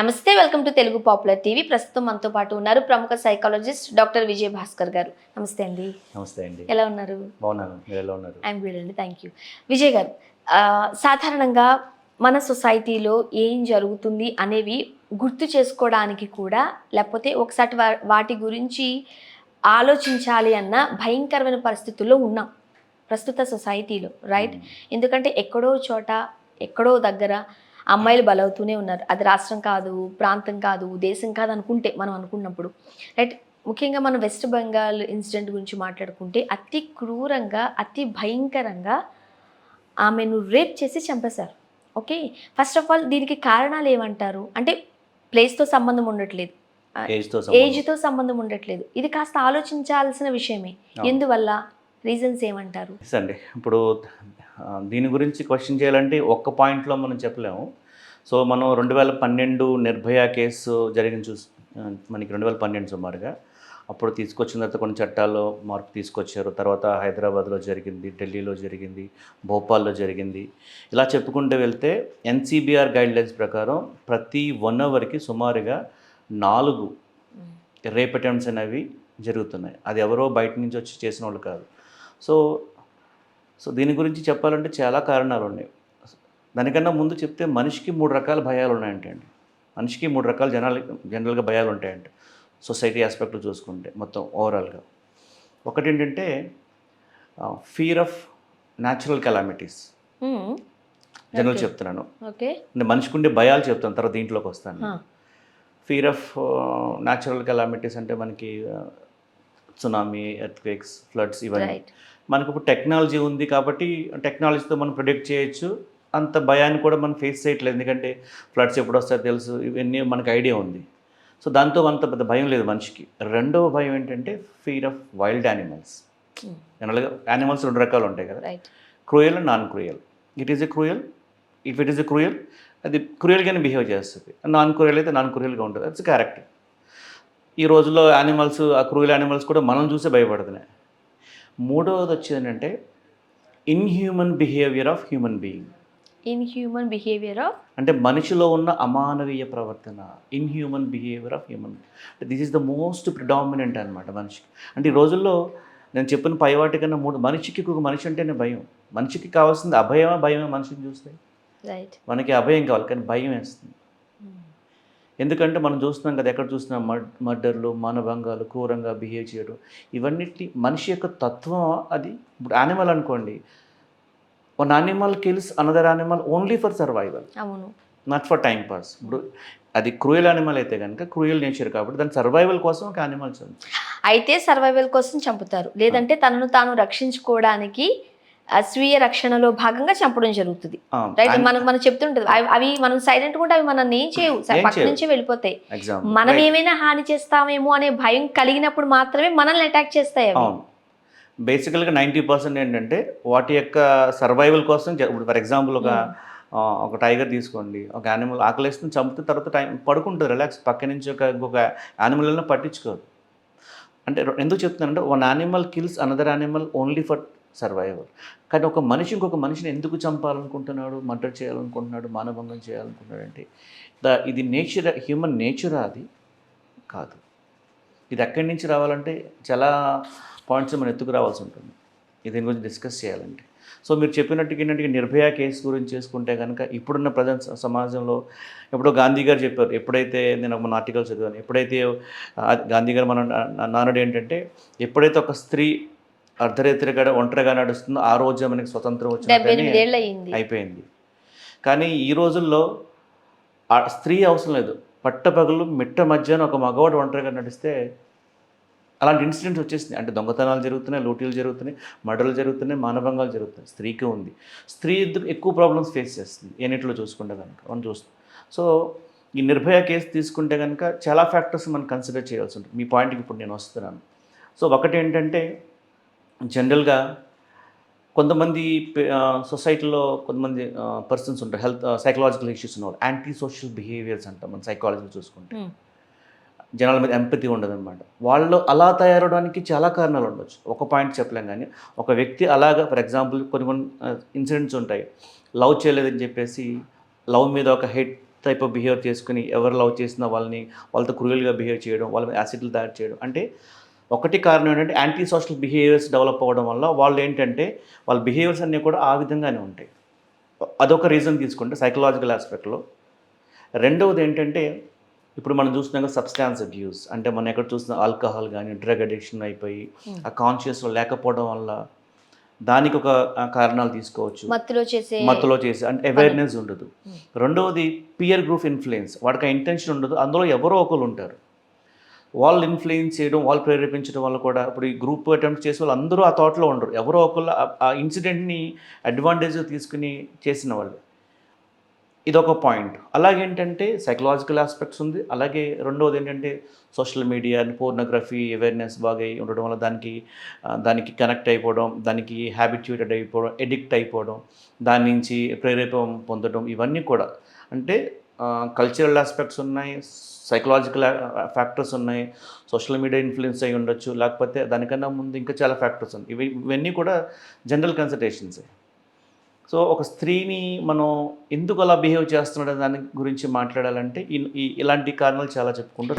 నమస్తే, welcome to Telugu popular TV. ప్రస్తుతం మనతో పాటు ఉన్నారు ప్రముఖ సైకాలజిస్ట్ డాక్టర్ విజయ్ భాస్కర్ గారు. నమస్తే అండి. నమస్తే అండి. ఎలా ఉన్నారు? బాగున్నాను. మీరు ఎలా ఉన్నారు? ఐఎమ్ గుడ్ అండి, థ్యాంక్ యూ. విజయ్ గారు, సాధారణంగా మన సొసైటీలో ఏం జరుగుతుంది అనేవి గుర్తు చేసుకోవడానికి కూడా, లేకపోతే ఒకసారి వాటి గురించి ఆలోచించాలి అన్న భయంకరమైన పరిస్థితుల్లో ఉన్నాం ప్రస్తుత సొసైటీలో, రైట్? ఎందుకంటే ఎక్కడో చోట, ఎక్కడో దగ్గర అమ్మాయిలు బలవుతూనే ఉన్నారు. అది రాష్ట్రం కాదు, ప్రాంతం కాదు, దేశం కాదు అనుకుంటే, మనం అనుకున్నప్పుడు, రైట్? ముఖ్యంగా మనం వెస్ట్ బెంగాల్ ఇన్సిడెంట్ గురించి మాట్లాడుకుంటే అతి క్రూరంగా, అతి భయంకరంగా ఆమెను రేప్ చేసి చంపేశారు. ఓకే, ఫస్ట్ ఆఫ్ ఆల్ దీనికి కారణాలు ఏమంటారు? అంటే ప్లేస్తో సంబంధం ఉండట్లేదు, ఏజ్తో సంబంధం ఉండట్లేదు. ఇది కాస్త ఆలోచించాల్సిన విషయమే. ఎందువల్ల, రీజన్స్ ఏమంటారు? అండి, ఇప్పుడు దీని గురించి క్వశ్చన్ చేయాలంటే ఒక్క పాయింట్లో మనం చెప్పలేము. సో మనం 2012 నిర్భయ కేసు జరిగింది మనకి 2012 సుమారుగా. అప్పుడు తీసుకొచ్చిన తర్వాత కొన్ని చట్టాల్లో మార్పు తీసుకొచ్చారు. తర్వాత హైదరాబాద్లో జరిగింది, ఢిల్లీలో జరిగింది, భోపాల్లో జరిగింది. ఇలా చెప్పుకుంటూ వెళ్తే ఎన్సిబిఆర్ గైడ్లైన్స్ ప్రకారం ప్రతి 1 అవర్కి సుమారుగా 4 రేప్ అటెంప్ట్స్ అనేవి జరుగుతున్నాయి. అది ఎవరో బయట నుంచి వచ్చి చేసిన వాళ్ళు కాదు. సో దీని గురించి చెప్పాలంటే చాలా కారణాలు ఉన్నాయి. దానికన్నా ముందు చెప్తే మనిషికి 3 రకాల భయాలు ఉన్నాయంటే అండి. మనిషికి 3 రకాల జనరల్గా భయాలు ఉంటాయంట, సొసైటీ ఆస్పెక్ట్లో చూసుకుంటే మొత్తం ఓవరాల్గా. ఒకటి ఏంటంటే fear of natural calamities. General చెప్తున్నాను, అంటే మనిషికి ఉండే భయాలు చెప్తాను, తర్వాత దీంట్లోకి వస్తాను. ఫియర్ ఆఫ్ న్యాచురల్ కెలామిటీస్ అంటే మనకి సునామీ, ఎర్త్క్వేక్స్, ఫ్లడ్స్, ఇవన్నీ. మనకు ఇప్పుడు టెక్నాలజీ ఉంది కాబట్టి టెక్నాలజీతో మనం ప్రిడిక్ట్ చేయొచ్చు. అంత భయాన్ని కూడా మనం ఫేస్ చేయట్లేదు, ఎందుకంటే ఫ్లడ్స్ ఎప్పుడు వస్తాయో తెలుసు, ఇవన్నీ మనకు ఐడియా ఉంది. సో దాంతో అంత పెద్ద భయం లేదు మనిషికి. రెండవ భయం ఏంటంటే ఫియర్ ఆఫ్ వైల్డ్ యానిమల్స్. జనరల్గా యానిమల్స్ 2 రకాలు ఉంటాయి కదా, cruel and non cruel. It is a cruel, అది క్రూయల్గానే బిహేవ్ చేస్తుంది. నాన్ క్రూయల్ అయితే నాన్ క్రూయల్గా ఉంటుంది. That's correct. ఈ రోజుల్లో యానిమల్స్, ఆ క్రూయల్ యానిమల్స్ కూడా మనం చూసే భయపడుతున్నాయి. మూడవది వచ్చేదంటే inhuman behaviour of human being. Inhuman behaviour of, అంటే మనిషిలో ఉన్న అమానవీయ ప్రవర్తన. Inhuman behaviour of human, this is the most predominant అనమాట మనిషికి. అంటే ఈ రోజుల్లో నేను చెప్పిన పైవాటి కన్నా మనిషికి ఒక మనిషి అంటేనే భయం. మనిషికి కావాల్సింది అభయమా భయమే? మనిషిని చూస్తే మనకి అభయం కావాలి, కానీ భయం వేస్తుంది. ఎందుకంటే మనం చూస్తున్నాం కదా, ఎక్కడ చూస్తున్నాం మర్డర్లు, మానభంగాలు, క్రూరంగా బిహేవ్ చేయడం, ఇవన్నిటి మనిషి యొక్క తత్వం. అది ఇప్పుడు యానిమల్ అనుకోండి, one animal kills another animal only for survival, not for time pass. ఇప్పుడు అది క్రూయల్ యానిమల్ అయితే కనుక క్రూయల్ నేచర్ కాబట్టి దాని సర్వైవల్ కోసం ఒక యానిమల్స్ అయితే సర్వైవల్ కోసం చంపుతారు, లేదంటే తనను తాను రక్షించుకోవడానికి స్వీయ రక్షణలో భాగంగా చంపడం జరుగుతుంది, రైట్? మనం చెప్తుంటది, అవి మనం సైలెంట్ కూడా అవి మనం ఏం చేయవు, పక్క నుంచి వెళ్ళిపోతాయి. మనం ఏమైనా హాని చేస్తామేమో అనే భయం కలిగినప్పుడు మాత్రమే మనల్ని అటాక్ చేస్తాయి అవి. బేసికల్గా 90% ఏంటంటే వాటి యొక్క సర్వైవల్ కోసం. ఫర్ ఎగ్జాంపుల్ ఒక టైగర్ తీసుకోండి, ఒక యానిమల్ ఆకలిస్తుంది, చంపితే తర్వాత టైం పడుకుంటుంది, రిలాక్స్. పక్క నుంచి ఇంకొక యానిమల్ని పట్టించుకోదు. అంటే ఎందుకు చెప్తున్నానంటే one animal kills another animal only for survival. కానీ ఒక మనిషి ఇంకొక మనిషిని ఎందుకు చంపాలనుకుంటున్నాడు, మర్డర్ చేయాలనుకుంటున్నాడు, మానభంగం చేయాలనుకుంటున్నాడు అంటే ఇది నేచర్, హ్యూమన్ నేచర్ అది కాదు. ఇది ఎక్కడి నుంచి రావాలంటే చాలా పాయింట్స్ మనం ఎత్తుకు రావాల్సి ఉంటుంది దీని గురించి డిస్కస్ చేయాలంటే. సో మీరు చెప్పినట్టుగా ఏంటంటే నిర్భయ కేసు గురించి చేసుకుంటే కనుక ఇప్పుడున్న ప్రజెంట్ సమాజంలో, ఎప్పుడో గాంధీ గారు చెప్పారు, ఎప్పుడైతే నేను ఒక ఆర్టికల్ చదివాను, ఎప్పుడైతే గాంధీ గారు మన నానుడు ఏంటంటే, ఎప్పుడైతే ఒక స్త్రీ అర్ధరాత్రిగా ఒంటరిగా నడుస్తుందో ఆ రోజు మనకి స్వతంత్రం వచ్చినట్టు అయిపోయింది. కానీ ఈ రోజుల్లో ఆ స్త్రీ అవసరం లేదు, పట్టపగలు మిట్ట మధ్యాహ్నం ఒక మగవాడు ఒంటరిగా నడిస్తే అలాంటి ఇన్సిడెంట్స్ వచ్చేసింది. అంటే దొంగతనాలు జరుగుతున్నాయి, లూటీలు జరుగుతున్నాయి, మర్డర్లు జరుగుతున్నాయి, మానభంగాలు జరుగుతున్నాయి. స్త్రీకి ఉంది. స్త్రీ ఎక్కువ ప్రాబ్లమ్స్ ఫేస్ చేస్తుంది ఎన్నిట్లో చూసుకుంటే కనుక మనం చూస్తాం. సో ఈ నిర్భయ కేసు తీసుకుంటే కనుక చాలా ఫ్యాక్టర్స్ మనం కన్సిడర్ చేయాల్సి ఉంటుంది. మీ పాయింట్కి ఇప్పుడు నేను వస్తున్నాను. సో ఒకటి ఏంటంటే, జనరల్గా కొంతమంది సొసైటీలో కొంతమంది పర్సన్స్ ఉంటారు, హెల్త్ సైకలాజికల్ ఇష్యూస్ ఉన్నవాళ్ళు, యాంటీ సోషల్ బిహేవియర్స్ అంటాం మన సైకాలజీలో చూసుకుంటే. జనాల మీద ఎంపతి ఉండదన్నమాట. వాళ్ళు అలా తయారవడానికి చాలా కారణాలు ఉండొచ్చు, ఒక పాయింట్ చెప్పలేం. కానీ ఒక వ్యక్తి అలాగా, ఫర్ ఎగ్జాంపుల్ కొన్ని ఇన్సిడెంట్స్ ఉంటాయి, లవ్ చేయలేదని చెప్పేసి లవ్ మీద ఒక హేట్ టైప్ ఆఫ్ బిహేవియర్ చేసుకుని ఎవరు లవ్ చేసినా వాళ్ళతో క్రూయల్గా బిహేవ్ చేయడం, వాళ్ళ మీద యాసిడ్లు తయారు చేయడం. అంటే ఒకటి కారణం ఏంటంటే యాంటీ సోషల్ బిహేవియర్స్ డెవలప్ అవ్వడం వల్ల వాళ్ళు ఏంటంటే వాళ్ళ బిహేవియర్స్ అన్నీ కూడా ఆ విధంగానే ఉంటాయి. అదొక రీజన్ తీసుకుంటే సైకలాజికల్ ఆస్పెక్ట్లో. రెండవది ఏంటంటే ఇప్పుడు మనం చూస్తున్నాం సబ్స్టాన్స్ అబ్యూస్, అంటే మనం ఎక్కడ చూస్తున్న ఆల్కహాల్ కానీ డ్రగ్ అడిక్షన్ అయిపోయి ఆ కాన్షియస్లో లేకపోవడం వల్ల దానికి ఒక కారణాలు తీసుకోవచ్చు. మత్తులో చేసి అంటే అవేర్నెస్ ఉండదు. రెండవది పియర్ గ్రూప్ ఇన్ఫ్లుయెన్స్, వాడికి ఆ ఇంటెన్షన్ ఉండదు, అందులో ఎవరో ఒకరు ఉంటారు, వాళ్ళు ఇన్ఫ్లుయెన్స్ చేయడం, వాళ్ళు ప్రేరేపించడం వల్ల కూడా ఇప్పుడు ఈ గ్రూప్ అటెంప్ట్ చేసే వాళ్ళు అందరూ ఆ థాట్లో ఉండరు, ఎవరో ఒకళ్ళు ఆ ఇన్సిడెంట్ని అడ్వాంటేజ్ తీసుకుని చేసిన వాళ్ళు. ఇదొక పాయింట్. అలాగేంటంటే సైకలాజికల్ ఆస్పెక్ట్స్ ఉంది. అలాగే రెండవది ఏంటంటే social media and pornography awareness బాగా ఉండడం వల్ల దానికి కనెక్ట్ అయిపోవడం, దానికి హ్యాబిట్యూటెడ్ అయిపోవడం, ఎడిక్ట్ అయిపోవడం, దాని నుంచి ప్రేరేపం పొందడం, ఇవన్నీ కూడా అంటే కల్చరల్ ఆస్పెక్ట్స్ ఉన్నాయి, సైకలాజికల్ ఫ్యాక్టర్స్ ఉన్నాయి, సోషల్ మీడియా ఇన్ఫ్లుయెన్స్ అయి ఉండొచ్చు, లేకపోతే దానికన్నా ముందు ఇంకా చాలా ఫ్యాక్టర్స్ ఉన్నాయి. ఇవన్నీ కూడా జనరల్ కన్సిడరేషన్సే. సో ఒక స్త్రీని మనం ఎందుకు అలా బిహేవ్ చేస్తున్నాడు దాని గురించి మాట్లాడాలంటే ఇలాంటి కారణాలు చాలా చెప్పుకుంటూ